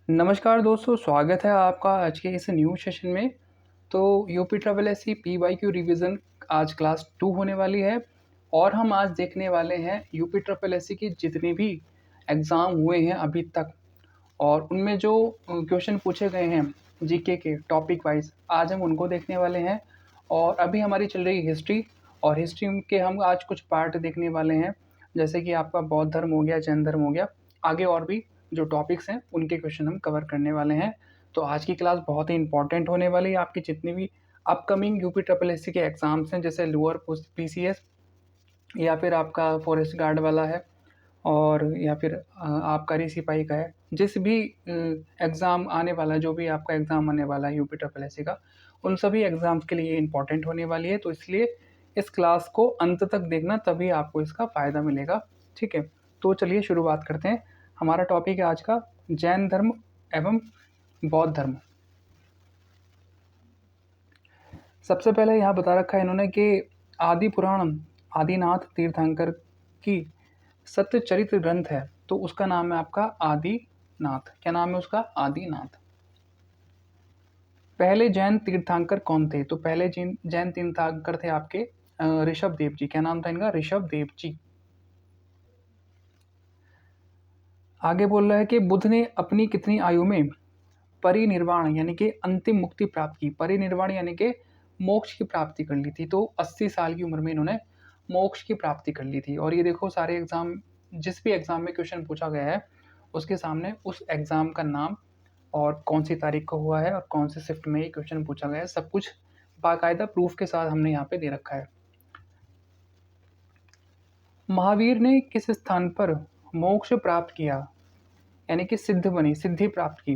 नमस्कार दोस्तों, स्वागत है आपका आज के इस न्यू सेशन में। तो UP triple S C PYQ revision आज क्लास 2 होने वाली है और हम आज देखने वाले हैं यूपी ट्रिपल एस सी की जितने भी एग्ज़ाम हुए हैं अभी तक और उनमें जो क्वेश्चन पूछे गए हैं जीके के टॉपिक वाइज, आज हम उनको देखने वाले हैं। और अभी हमारी चल रही हिस्ट्री और हिस्ट्री के हम आज कुछ पार्ट देखने वाले हैं, जैसे कि आपका बौद्ध धर्म हो गया, जैन धर्म हो गया, आगे और भी जो टॉपिक्स हैं उनके क्वेश्चन हम कवर करने वाले हैं। तो आज की क्लास बहुत ही इंपॉर्टेंट होने वाली है। आपकी जितनी भी upcoming UP triple S C के एग्ज़ाम्स हैं, जैसे लोअर PCS या फिर आपका फॉरेस्ट गार्ड वाला है और या फिर आबकारी सिपाही का है, जिस भी एग्ज़ाम आने वाला है, जो भी आपका एग्ज़ाम आने वाला है यूपी ट्रिपल एस सी का, उन सभी एग्ज़ाम्स के लिए इंपॉर्टेंट होने वाली है। तो इसलिए इस क्लास को अंत तक देखना, तभी आपको इसका फ़ायदा मिलेगा। ठीक है, तो चलिए शुरुआत करते हैं। हमारा टॉपिक है आज का जैन धर्म एवं बौद्ध धर्म। सबसे पहले यहाँ बता रखा है इन्होंने कि आदि पुराण आदिनाथ तीर्थंकर की सत्यचरित्र ग्रंथ है, तो उसका नाम है आपका आदिनाथ। क्या नाम है उसका? आदिनाथ। पहले जैन तीर्थंकर कौन थे? तो पहले जैन तीर्थंकर थे आपके ऋषभ देव जी। क्या नाम था इनका? ऋषभ देव जी। आगे बोल रहा है कि बुद्ध ने अपनी कितनी आयु में परिनिर्वाण यानी कि अंतिम मुक्ति प्राप्त की? परिनिर्वाण यानी कि मोक्ष की प्राप्ति कर ली थी। तो 80 साल की उम्र में इन्होंने मोक्ष की प्राप्ति कर ली थी। और ये देखो, सारे एग्जाम, जिस भी एग्जाम में क्वेश्चन पूछा गया है उसके सामने उस एग्जाम का नाम और कौन सी तारीख को हुआ है और कौन से शिफ्ट में ये क्वेश्चन पूछा गया है, सब कुछ बाकायदा प्रूफ के साथ हमने यहाँ पे दे रखा है। महावीर ने किस स्थान पर मोक्ष प्राप्त किया यानी कि सिद्ध बनी, सिद्धि प्राप्त की?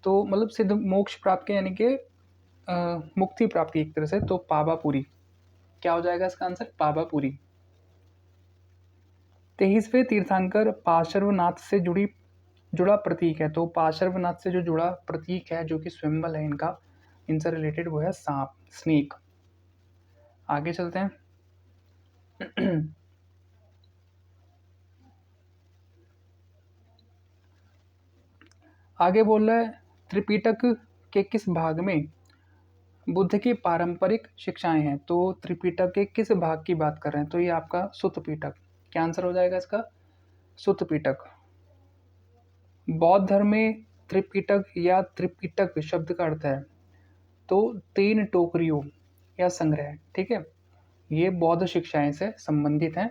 तो मतलब सिद्ध मोक्ष प्राप्त किया यानी कि मुक्ति प्राप्त की एक तरह से, तो पावापुरी। क्या हो जाएगा इसका आंसर? पावापुरी। 23वें तीर्थंकर पार्श्वनाथ से जुड़ा प्रतीक है। तो पार्श्वनाथ से जो जुड़ा प्रतीक है, जो कि सिंबल है इनका, इनसे रिलेटेड, वो है सांप, स्नेक। आगे चलते हैं। आगे बोल रहा है त्रिपिटक के किस भाग में बुद्ध की पारंपरिक शिक्षाएं हैं? तो त्रिपिटक के किस भाग की बात कर रहे हैं? तो ये आपका सुत्त पिटक। क्या आंसर हो जाएगा इसका? सुत्त पिटक। बौद्ध धर्म में त्रिपिटक या त्रिपिटक शब्द का अर्थ है तो 3 टोकरियों या संग्रह। ठीक है, ये बौद्ध शिक्षाएं से संबंधित हैं,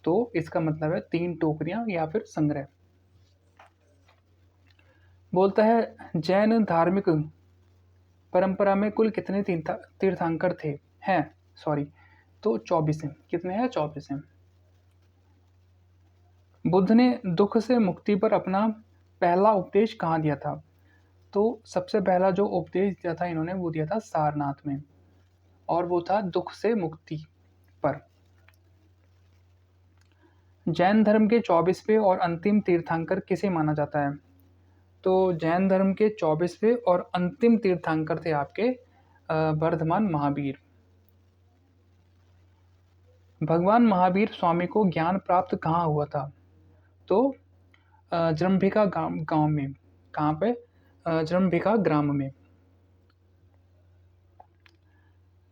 तो इसका मतलब है 3 टोकरियां या फिर संग्रह। बोलता है जैन धार्मिक परंपरा में कुल कितने तीर्थंकर थे? हैं, सॉरी, तो 24 हैं। कितने हैं? 24 हैं। बुद्ध ने दुख से मुक्ति पर अपना पहला उपदेश कहाँ दिया था? तो सबसे पहला जो उपदेश दिया था इन्होंने, वो दिया था सारनाथ में, और वो था दुख से मुक्ति पर। जैन धर्म के 24वें और अंतिम तीर्थंकर किसे माना जाता है? तो जैन धर्म के 24वें और अंतिम तीर्थंकर थे आपके वर्धमान महावीर। भगवान महावीर स्वामी को ज्ञान प्राप्त कहाँ हुआ था? तो जृंभिका गांव में। कहाँ पे? जृंभिका ग्राम में।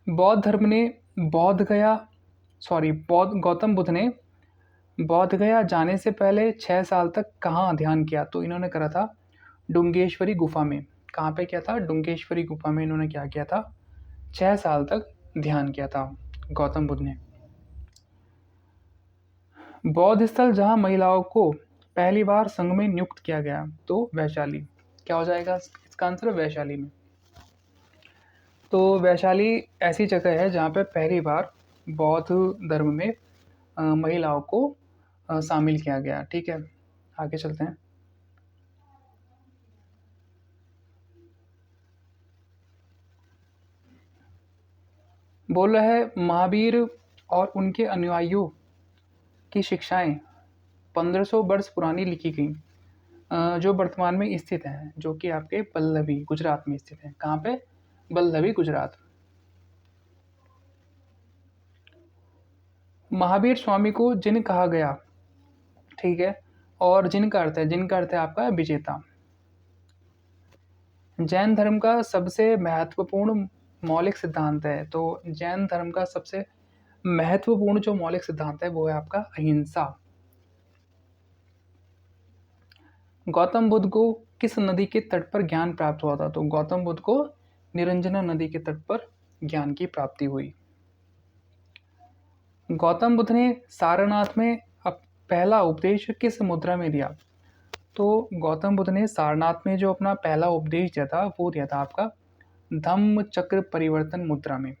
बौद्ध धर्म ने बौद्ध गौतम बुद्ध ने बौद्ध गया जाने से पहले 6 साल तक कहाँ ध्यान किया? तो इन्होंने करा था डुंगेश्वरी गुफा में। कहाँ पे किया था? डुंगेश्वरी गुफा में इन्होंने क्या किया था? 6 साल तक ध्यान किया था गौतम बुद्ध ने। बौद्ध स्थल जहाँ महिलाओं को पहली बार संघ में नियुक्त किया गया, तो वैशाली। क्या हो जाएगा इसका आंसर? वैशाली में। तो वैशाली ऐसी जगह है जहाँ पे पहली बार बौद्ध धर्म में महिलाओं को शामिल किया गया। ठीक है, आगे चलते हैं। बोल रहा है महावीर और उनके अनुयायियों की शिक्षाएं 1500 वर्ष पुरानी लिखी गई, जो वर्तमान में स्थित है, जो कि आपके पल्लवी गुजरात में स्थित है। कहाँ पे? पल्लवी गुजरात। महावीर स्वामी को जिन कहा गया, ठीक है, और जिन का अर्थ है आपका विजेता। जैन धर्म का सबसे महत्वपूर्ण मौलिक सिद्धांत है, तो जैन धर्म का सबसे महत्वपूर्ण जो मौलिक सिद्धांत है वो है आपका अहिंसा। गौतम बुद्ध को किस नदी के तट पर ज्ञान प्राप्त हुआ था? तो गौतम बुद्ध को निरंजना नदी के तट पर ज्ञान की प्राप्ति हुई। गौतम बुद्ध ने सारनाथ में पहला उपदेश किस मुद्रा में दिया? तो गौतम बुद्ध ने सारनाथ में जो अपना पहला उपदेश दिया था वो दिया था आपका धम्म चक्र परिवर्तन मुद्रा में।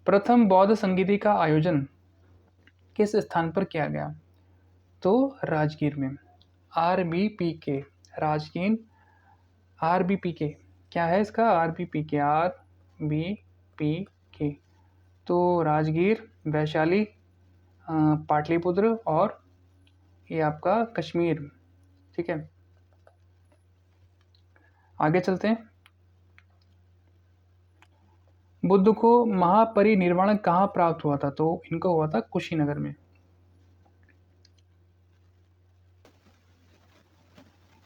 प्रथम बौद्ध संगीति का आयोजन किस स्थान पर किया गया? तो राजगीर में। RBPK, राजगीर। RBPK क्या है इसका? RBPK तो राजगीर, वैशाली, पाटलिपुत्र और ये आपका कश्मीर। ठीक है, आगे चलते हैं। बुद्ध को महापरिनिर्वाण कहाँ प्राप्त हुआ था? तो इनको हुआ था कुशीनगर में।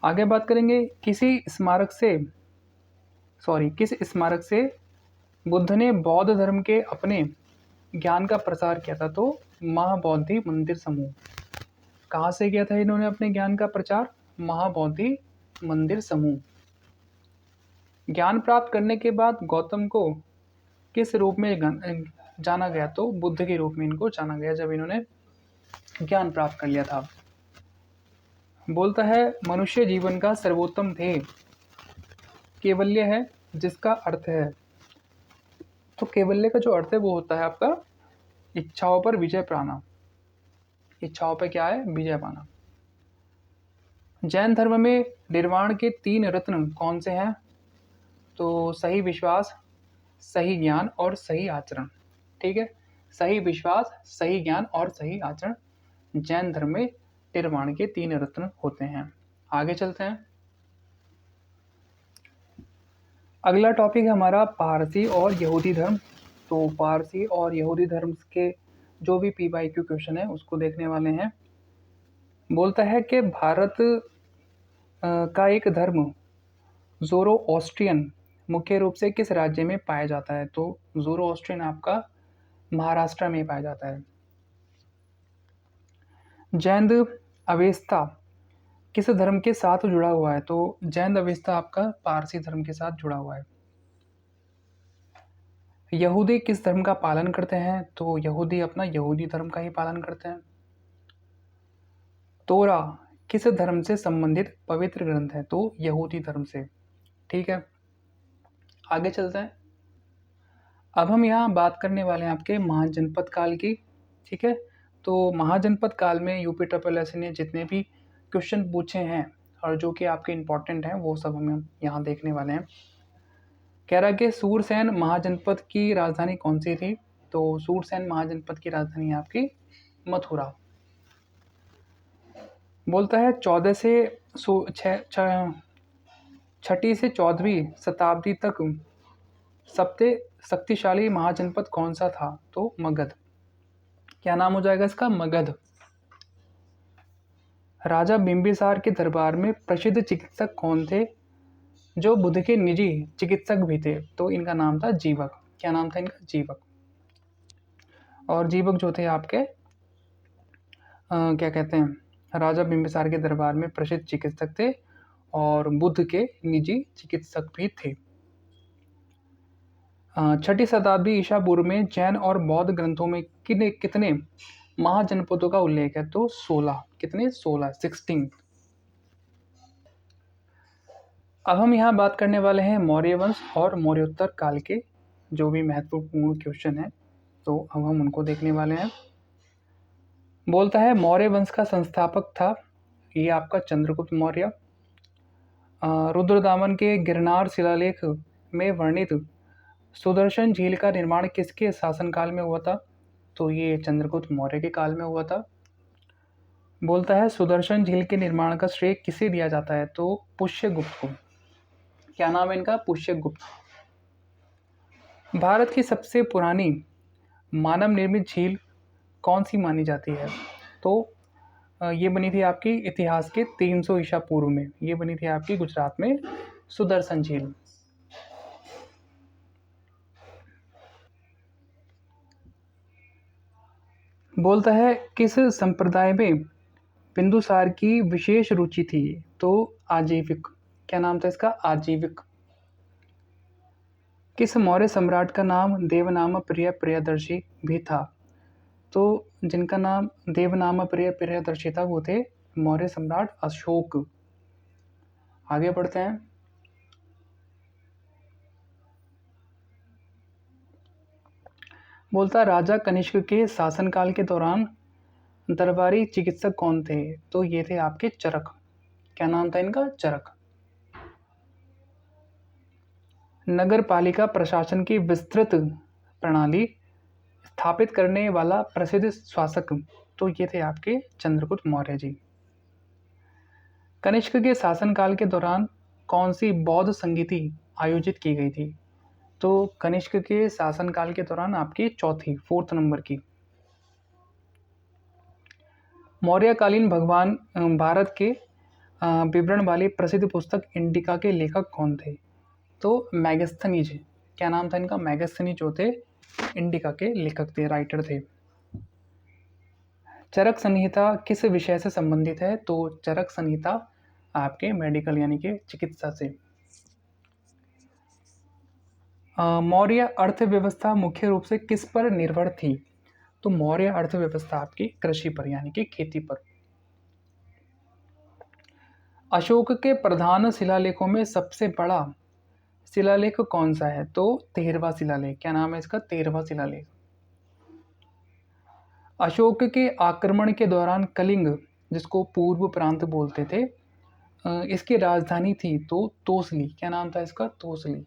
आगे बात करेंगे किस स्मारक से बुद्ध ने बौद्ध धर्म के अपने ज्ञान का प्रसार किया था? तो महाबोधि मंदिर समूह। कहाँ से किया था इन्होंने अपने ज्ञान का प्रचार? महाबोधि मंदिर समूह। ज्ञान प्राप्त करने के बाद गौतम को किस रूप में जाना गया? तो बुद्ध के रूप में इनको जाना गया जब इन्होंने ज्ञान प्राप्त कर लिया था। बोलता है मनुष्य जीवन का सर्वोत्तम ध्येय कैवल्य है, जिसका अर्थ है। तो कैवल्य का जो अर्थ है वो होता है आपका इच्छाओं पर विजय पाना। इच्छाओं पर क्या है? विजय पाना। जैन धर्म में निर्वाण के 3 रत्न कौन से हैं? तो सही विश्वास, सही ज्ञान और सही आचरण। ठीक है, सही विश्वास, सही ज्ञान और सही आचरण जैन धर्म में निर्वाण के 3 रत्न होते हैं। आगे चलते हैं। अगला टॉपिक है हमारा पारसी और यहूदी धर्म। तो पारसी और यहूदी धर्म के जो भी PYQ क्वेश्चन है उसको देखने वाले हैं। बोलता है कि भारत का एक धर्म ज़ोरोएस्ट्रियन मुख्य रूप से किस राज्य में पाया जाता है? तो ज़ोरोएस्ट्रियन आपका महाराष्ट्र में पाया जाता है। जैन अवेस्ता किस धर्म के साथ जुड़ा हुआ है? तो जैन अवेस्ता आपका पारसी धर्म के साथ जुड़ा हुआ है। यहूदी किस धर्म का पालन करते हैं? तो यहूदी अपना यहूदी धर्म का ही पालन करते हैं। तोरा किस धर्म से संबंधित पवित्र ग्रंथ है? तो यहूदी धर्म से। ठीक है, आगे चलते हैं। अब हम यहाँ बात करने वाले हैं आपके महाजनपद काल की। ठीक है, तो महाजनपद काल में UPSSI ने जितने भी क्वेश्चन पूछे हैं और जो कि आपके इम्पोर्टेंट हैं वो सब हम यहाँ देखने वाले हैं। कह रहा है कि सूरसेन महाजनपद की राजधानी कौन सी थी? तो सूरसेन महाजनपद की राजधानी है आपकी मथुरा। बोलता है 6ठी से 14वीं शताब्दी तक सबसे शक्तिशाली महाजनपद कौन सा था? तो मगध। क्या नाम हो जाएगा इसका? मगध। राजा बिंबिसार के दरबार में प्रसिद्ध चिकित्सक कौन थे जो बुद्ध के निजी चिकित्सक भी थे? तो इनका नाम था जीवक। क्या नाम था इनका? जीवक। और जीवक जो थे आपके क्या कहते हैं, राजा बिंबिसार के दरबार में प्रसिद्ध चिकित्सक थे और बुद्ध के निजी चिकित्सक भी थे। 6ठी शताब्दी ईसा पूर्व में जैन और बौद्ध ग्रंथों में कितने महाजनपदों का उल्लेख है? तो 16। कितने? 16। अब हम यहाँ बात करने वाले हैं मौर्य वंश और मौर्योत्तर काल के जो भी महत्वपूर्ण क्वेश्चन है, तो अब हम उनको देखने वाले हैं। बोलता है मौर्य वंश का संस्थापक था ये आपका चंद्रगुप्त मौर्य। रुद्रदामन के गिरनार शिलालेख में वर्णित सुदर्शन झील का निर्माण किसके शासनकाल में हुआ था? तो ये चंद्रगुप्त मौर्य के काल में हुआ था। बोलता है सुदर्शन झील के निर्माण का श्रेय किसे दिया जाता है? तो पुष्यगुप्त को। क्या नाम है इनका? पुष्यगुप्त। भारत की सबसे पुरानी मानव निर्मित झील कौन सी मानी जाती है? तो ये बनी थी आपकी इतिहास के 300 ईसा पूर्व में। ये बनी थी आपकी गुजरात में सुदर्शन झील। बोलता है किस संप्रदाय में बिंदुसार की विशेष रुचि थी? तो आजीविक। क्या नाम था इसका? आजीविक। किस मौर्य सम्राट का नाम देवनाम प्रिय प्रियदर्शी भी था? तो जिनका नाम देवनाम प्रिय प्रियदर्शी था वो थे मौर्य सम्राट अशोक। आगे बढ़ते हैं। बोलता राजा कनिष्क के शासनकाल के दौरान दरबारी चिकित्सक कौन थे? तो ये थे आपके चरक। क्या नाम था इनका? चरक। नगर पालिका प्रशासन की विस्तृत प्रणाली स्थापित करने वाला प्रसिद्ध शासक? तो ये थे आपके चंद्रगुप्त मौर्य जी। कनिष्क के शासनकाल के दौरान कौन सी बौद्ध संगीति आयोजित की गई थी? तो कनिष्क के शासनकाल के दौरान आपकी चौथी 4th नंबर की। मौर्यकालीन भगवान भारत के विवरण वाली प्रसिद्ध पुस्तक इंडिका के लेखक कौन थे? तो मैगस्थनीज। क्या नाम था इनका? मैगस्थनीज जो थे इंडिका के लेखक थे, राइटर थे। चरक संहिता किस विषय से संबंधित है? तो चरक संहिता आपके मेडिकल यानी कि चिकित्सा से। मौर्य अर्थव्यवस्था मुख्य रूप से किस पर निर्भर थी? तो मौर्य अर्थव्यवस्था आपकी कृषि पर यानी कि खेती पर। अशोक के प्रधान शिलालेखों में सबसे बड़ा शिलालेख कौन सा है? तो 13वां शिलालेख। क्या नाम है इसका? 13वां शिलालेख। अशोक के आक्रमण के दौरान कलिंग, जिसको पूर्व प्रांत बोलते थे, इसकी राजधानी थी तो तोसली। क्या नाम था इसका? तोसली।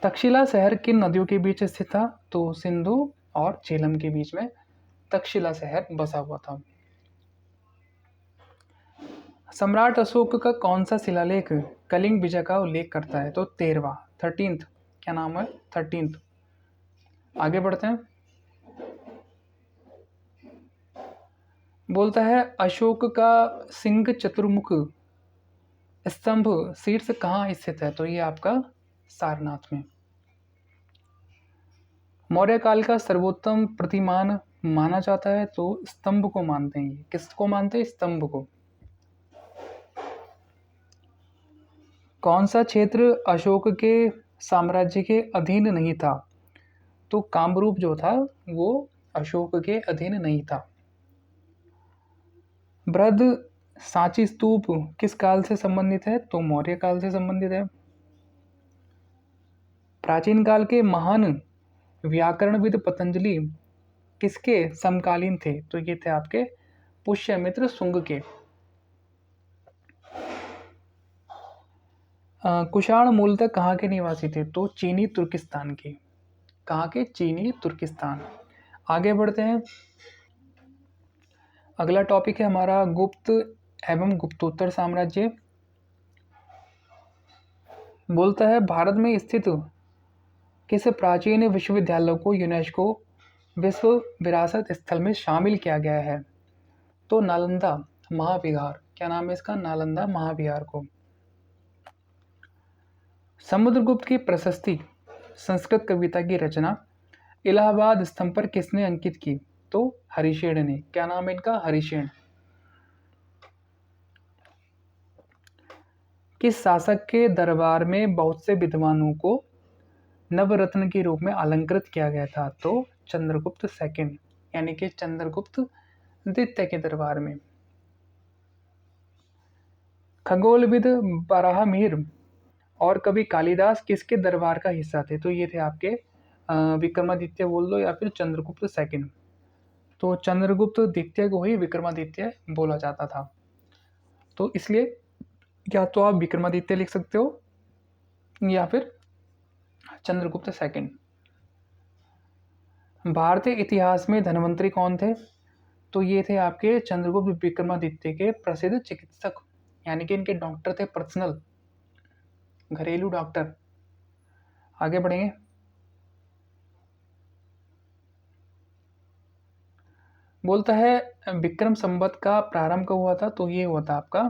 तक्षशिला शहर किन नदियों के बीच स्थित था? तो सिंधु और झेलम के बीच में तक्षशिला शहर बसा हुआ था। सम्राट अशोक का कौन सा शिलालेख कलिंग विजय का उल्लेख करता है? तो 13वां, 13th। क्या नाम है? 13th। आगे बढ़ते हैं। बोलता है अशोक का सिंह चतुर्मुख स्तंभ शीर्ष कहाँ स्थित है? तो ये आपका सारनाथ में। मौर्य काल का सर्वोत्तम प्रतिमान माना जाता है तो स्तंभ को मानते हैं। किसको मानते हैं? स्तंभ को। कौन सा क्षेत्र अशोक के साम्राज्य के अधीन नहीं था? तो कामरूप जो था वो अशोक के अधीन नहीं था। बृहद सांची स्तूप किस काल से संबंधित है? तो मौर्य काल से संबंधित है। प्राचीन काल के महान व्याकरणविद पतंजलि किसके समकालीन थे? तो ये थे आपके पुष्यमित्र शुंग के। कुषाण मूलतः कहाँ के निवासी थे? तो चीनी तुर्किस्तान के। कहाँ के? चीनी तुर्किस्तान। आगे बढ़ते हैं। अगला टॉपिक है हमारा गुप्त एवं गुप्तोत्तर साम्राज्य। बोलता है भारत में स्थित किस प्राचीन विश्वविद्यालय को यूनेस्को विश्व विरासत स्थल में शामिल किया गया है? तो नालंदा महाविहार। क्या नाम है इसका? नालंदा महाविहार को। समुद्रगुप्त की प्रशस्ति संस्कृत कविता की रचना इलाहाबाद स्तंभ पर किसने अंकित की? तो हरिशेन ने। क्या नाम है इनका? हरिशेन। किस शासक के दरबार में बहुत से विद्वानों को नवरत्न के रूप में अलंकृत किया गया था? तो चंद्रगुप्त सेकंड यानी कि चंद्रगुप्त द्वितीय के दरबार में। खगोलविद बराहमिहिर और कवि कालिदास किसके दरबार का हिस्सा थे? तो ये थे आपके विक्रमादित्य बोल दो या फिर चंद्रगुप्त सेकंड। तो चंद्रगुप्त द्वितीय को ही विक्रमादित्य बोला जाता था। तो इसलिए या तो आप विक्रमादित्य लिख सकते हो या फिर चंद्रगुप्त सेकंड। भारतीय इतिहास में धन्वंतरी कौन थे? तो ये थे आपके चंद्रगुप्त विक्रमादित्य के प्रसिद्ध चिकित्सक यानी कि इनके डॉक्टर थे, पर्सनल घरेलू डॉक्टर। आगे बढ़ेंगे। बोलता है विक्रम संवत का प्रारंभ कब हुआ था, तो ये हुआ था आपका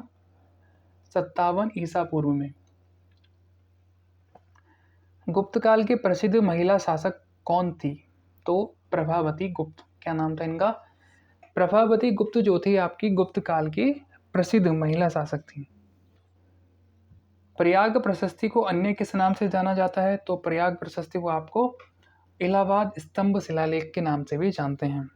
57 ईसा पूर्व में। गुप्त काल की प्रसिद्ध महिला शासक कौन थी, तो प्रभावती गुप्त। क्या नाम था इनका? प्रभावती गुप्त जो थी आपकी गुप्त काल की प्रसिद्ध महिला शासक थी। प्रयाग प्रशस्ति को अन्य किस नाम से जाना जाता है, तो प्रयाग प्रशस्ति को आपको इलाहाबाद स्तंभ शिलालेख के नाम से भी जानते हैं।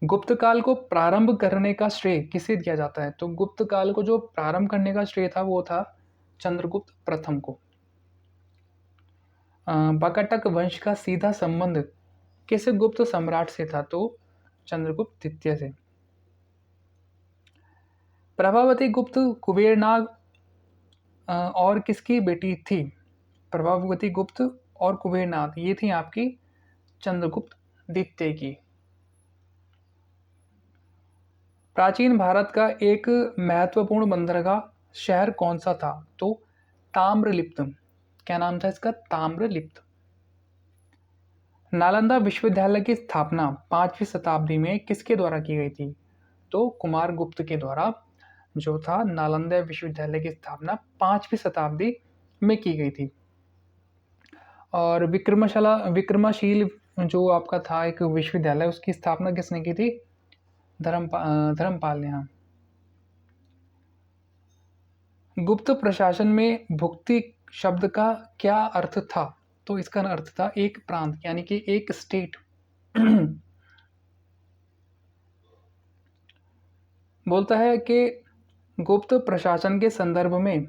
गुप्त काल को प्रारंभ करने का श्रेय किसे दिया जाता है, तो गुप्त काल को जो प्रारंभ करने का श्रेय था वो था चंद्रगुप्त प्रथम को। बकाटक वंश का सीधा संबंध किस गुप्त सम्राट से था, तो चंद्रगुप्त द्वितीय से। प्रभावती गुप्त कुबेरनाग और किसकी बेटी थी? प्रभावती गुप्त और कुबेरनाग ये थी आपकी चंद्रगुप्त द्वितीय की। प्राचीन भारत का एक महत्वपूर्ण बंदरगाह शहर कौन सा था, तो ताम्रलिप्त। क्या नाम था इसका? ताम्रलिप्त। नालंदा विश्वविद्यालय की स्थापना 5वीं शताब्दी में किसके द्वारा की गई थी, तो कुमारगुप्त के द्वारा जो था नालंदा विश्वविद्यालय की स्थापना 5वीं शताब्दी में की गई थी। और विक्रमशील जो आपका था एक विश्वविद्यालय, उसकी स्थापना किसने की थी? धर्मपाल ने। हाँ। गुप्त प्रशासन में भुक्ति शब्द का क्या अर्थ था, तो इसका अर्थ था एक प्रांत यानी कि एक स्टेट। बोलता है कि गुप्त प्रशासन के संदर्भ में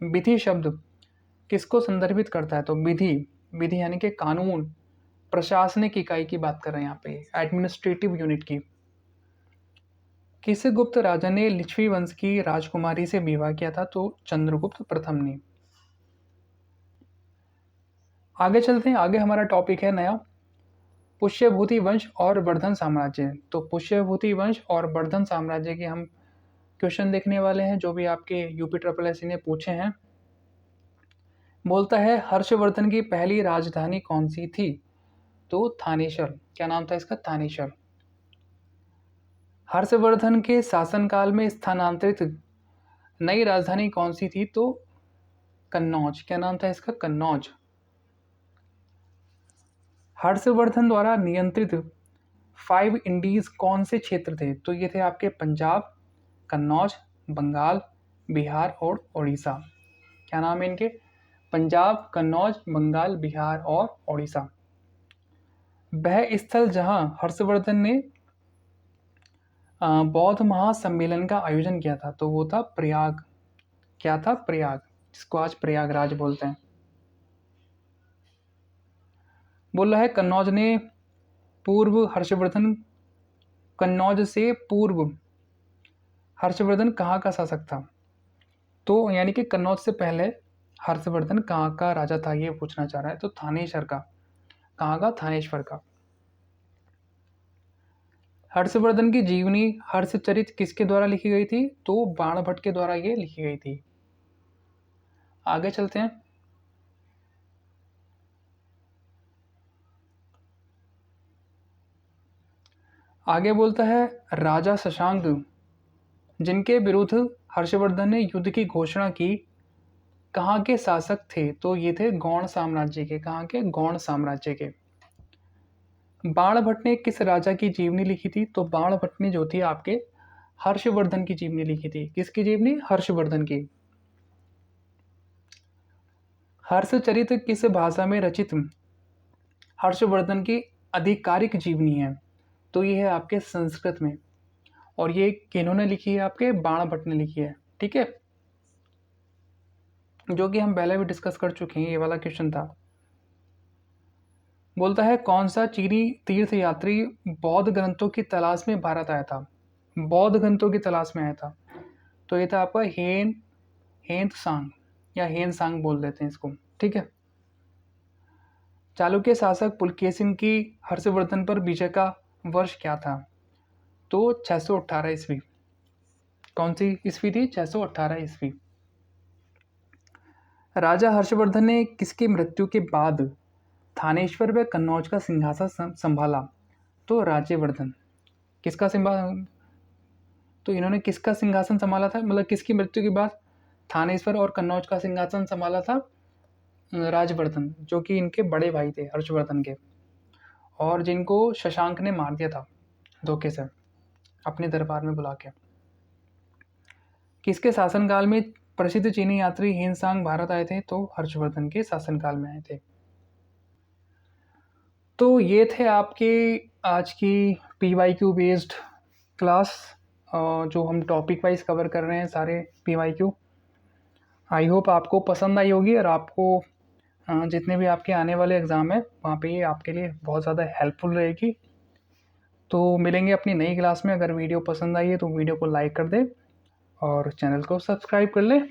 विधि शब्द किसको संदर्भित करता है, तो विधि। विधि यानी कि कानून, प्रशासनिक इकाई की बात कर रहे हैं यहाँ पे, एडमिनिस्ट्रेटिव यूनिट की। किस गुप्त राजा ने लिच्छवी वंश की राजकुमारी से विवाह किया था, तो चंद्रगुप्त प्रथम ने। आगे चलते हैं, आगे हमारा टॉपिक है नया, पुष्यभूति वंश और वर्धन साम्राज्य। तो पुष्यभूति वंश और वर्धन साम्राज्य के हम क्वेश्चन देखने वाले हैं जो भी आपके यूपी ट्रिपल एस ने पूछे हैं। बोलता है हर्षवर्धन की पहली राजधानी कौन सी थी, तो थानेश्वर। क्या नाम था इसका? थानेश्वर। हर्षवर्धन के शासनकाल में स्थानांतरित नई राजधानी कौन सी थी, तो कन्नौज। क्या नाम था इसका? कन्नौज। हर्षवर्धन द्वारा नियंत्रित 5 इंडीज कौन से क्षेत्र थे, तो ये थे आपके पंजाब, कन्नौज, बंगाल, बिहार और उड़ीसा। क्या नाम है इनके? पंजाब, कन्नौज, बंगाल, बिहार और उड़ीसा। वह स्थल जहां हर्षवर्धन ने बौद्ध महासम्मेलन का आयोजन किया था, तो वो था प्रयाग। क्या था? प्रयाग, जिसको आज प्रयागराज बोलते हैं। बोल रहा है कन्नौज ने पूर्व हर्षवर्धन, कन्नौज से पूर्व हर्षवर्धन कहाँ का शासक था, तो यानी कि कन्नौज से पहले हर्षवर्धन कहाँ का राजा था, ये पूछना चाह रहा है। तो थानेश्वर का। कहाँ का? थानेश्वर का। हर्षवर्धन की जीवनी हर्षचरित किसके द्वारा लिखी गई थी, तो बाणभट्ट के द्वारा ये लिखी गई थी। आगे चलते हैं। आगे बोलता है राजा शशांक जिनके विरुद्ध हर्षवर्धन ने युद्ध की घोषणा की, कहाँ के शासक थे, तो ये थे गौड़ साम्राज्य के। कहाँ के? गौड़ साम्राज्य के। बाणभट्ट ने किस राजा की जीवनी लिखी थी, तो बाणभट्ट ने जो थी आपके हर्षवर्धन की जीवनी लिखी थी। किसकी जीवनी? हर्षवर्धन की। हर्षचरित किस भाषा में रचित हर्षवर्धन की आधिकारिक जीवनी है, तो ये है आपके संस्कृत में। और ये किन्होंने लिखी है? आपके बाणभट्ट ने लिखी है। ठीक है, जो कि हम पहले भी डिस्कस कर चुके हैं, ये वाला क्वेश्चन था। बोलता है कौन सा चीनी तीर्थयात्री बौद्ध ग्रंथों की तलाश में भारत आया था, बौद्ध ग्रंथों की तलाश में आया था, तो ये था आपका हेंत सांग या हेन सांग बोल देते हैं इसको। ठीक है। चालुक्य शासक पुलकेशिन की हर्षवर्धन पर विजय का वर्ष क्या था, तो 618 ईस्वी। कौन सी ईस्वी थी? 618 ईस्वी। राजा हर्षवर्धन ने किसकी मृत्यु के बाद थानेश्वर व कन्नौज का सिंहासन संभाला, तो राज्यवर्धन। किसका तो इन्होंने किसका सिंहासन संभाला था, मतलब किसकी मृत्यु के बाद थानेश्वर और कन्नौज का सिंहासन संभाला था? राजवर्धन, जो कि इनके बड़े भाई थे हर्षवर्धन के, और जिनको शशांक ने मार दिया था धोखे से अपने दरबार में बुला के। किसके शासनकाल में प्रसिद्ध चीनी यात्री हिनसांग भारत आए थे? तो हर्षवर्धन के शासनकाल में आए थे। तो ये थे आपके आज की PYQ बेस्ड क्लास, जो हम टॉपिक वाइज कवर कर रहे हैं सारे PYQ। आई होप आपको पसंद आई होगी, और आपको जितने भी आपके आने वाले एग्ज़ाम है वहाँ पे ये आपके लिए बहुत ज़्यादा हेल्पफुल रहेगी। तो मिलेंगे अपनी नई क्लास में। अगर वीडियो पसंद आई है तो वीडियो को लाइक कर दें और चैनल को सब्सक्राइब कर लें।